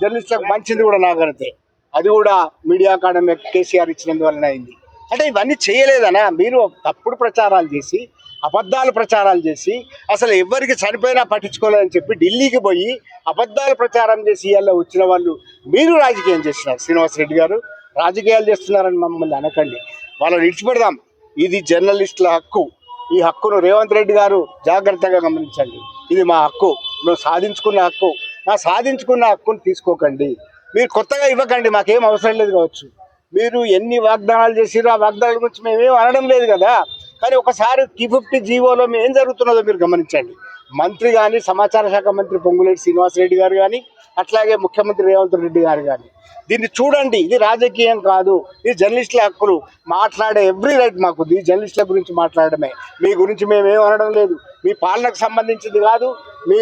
జర్నలిస్టులకు మంచిది కూడా నాగరితే, అది కూడా మీడియా అకాడమీ కేసీఆర్ ఇచ్చినందువలన అయింది. అంటే ఇవన్నీ చేయలేదనా? మీరు తప్పుడు ప్రచారాలు చేసి, అబద్ధాలు ప్రచారాలు చేసి, అసలు ఎవరికి చనిపోయినా పట్టించుకోలేదని చెప్పి ఢిల్లీకి పోయి అబద్ధాలు ప్రచారం చేసి ఇవాళ వచ్చిన వాళ్ళు మీరు రాజకీయం చేస్తున్నారు. శ్రీనివాసరెడ్డి గారు రాజకీయాలు చేస్తున్నారని మమ్మల్ని అనకండి. వాళ్ళని విడిచిపెడదాం. ఇది జర్నలిస్టుల హక్కు. ఈ హక్కును రేవంత్ రెడ్డి గారు జాగ్రత్తగా గమనించండి. ఇది మా హక్కు, మేము సాధించుకున్న హక్కు. మా సాధించుకున్న హక్కును తీసుకోకండి. మీరు కొత్తగా ఇవ్వకండి, మాకేం అవసరం లేదు కావచ్చు. మీరు ఎన్ని వాగ్దానాలు చేసిరో ఆ వాగ్దానాల గురించి మేమేం అనడం లేదు కదా. కానీ ఒకసారి T50 జీవోలో ఏం జరుగుతున్నదో మీరు గమనించండి. మంత్రి కానీ, సమాచార శాఖ మంత్రి పొంగులేటి శ్రీనివాసరెడ్డి గారు కానీ, అట్లాగే ముఖ్యమంత్రి రేవంత్ రెడ్డి గారు కానీ దీన్ని చూడండి. ఇది రాజకీయం కాదు, ఇది జర్నలిస్టుల హక్కులు. మాట్లాడే ఎవ్రీ రైట్ మాకు ఈ జర్నలిస్టుల గురించి మాట్లాడమే. మీ గురించి మేమేం అనడం లేదు. మీ పాలనకు సంబంధించింది కాదు, మీ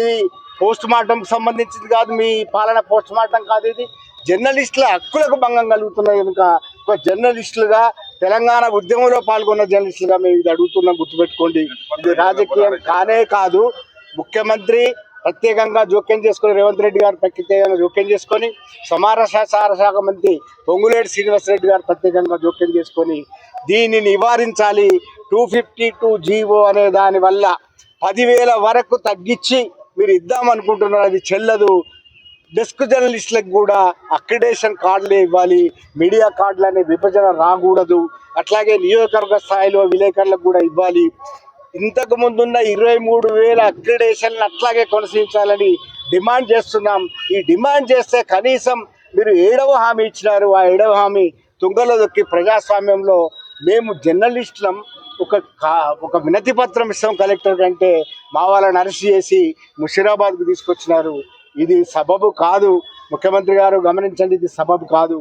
పోస్ట్ మార్టంకి సంబంధించింది కాదు, మీ పాలన పోస్ట్ మార్టం కాదు. ఇది జర్నలిస్టుల హక్కులకు భంగం కలుగుతున్నది కనుక ఒక జర్నలిస్టులుగా, తెలంగాణ ఉద్యమంలో పాల్గొన్న జర్నలిస్టులుగా మేము ఇది అడుగుతున్నాం. గుర్తుపెట్టుకోండి, ఇది రాజకీయం కానే కాదు. ముఖ్యమంత్రి ప్రత్యేకంగా జోక్యం చేసుకొని, రేవంత్ రెడ్డి గారు ప్రత్యేకంగా జోక్యం చేసుకొని, సమాచార శాఖ మంత్రి పొంగులేటి శ్రీనివాసరెడ్డి గారు ప్రత్యేకంగా జోక్యం చేసుకొని దీన్ని నివారించాలి. 252 జీవో అనే దాని వల్ల 10,000 వరకు తగ్గించి మీరు ఇద్దామనుకుంటున్నారు. అది చెల్లదు. డెస్క్ జర్నలిస్టులకు కూడా అక్రిడేషన్ కార్డులే ఇవ్వాలి. మీడియా కార్డులు అనే విభజన రాకూడదు. అట్లాగే నియోజకవర్గ స్థాయిలో విలేకరులకు కూడా ఇవ్వాలి. ఇంతకు ముందున్న 23,000 అక్రిడేషన్లు అట్లాగే కొనసాగించాలని డిమాండ్ చేస్తున్నాం. ఈ డిమాండ్ చేస్తే కనీసం మీరు 7వ హామీ ఇచ్చినారు. ఆ 7వ హామీ తుంగలో దొక్కి ప్రజాస్వామ్యంలో మేము జర్నలిస్టులం ఒక వినతి పత్రం ఇస్తాం కలెక్టర్ కంటే మా వాళ్ళని అరెస్ట్ చేసి ముషీరాబాద్కు తీసుకొచ్చినారు. ఇది సబబు కాదు. ముఖ్యమంత్రి గారు గమనించండి, ఇది సబబు కాదు.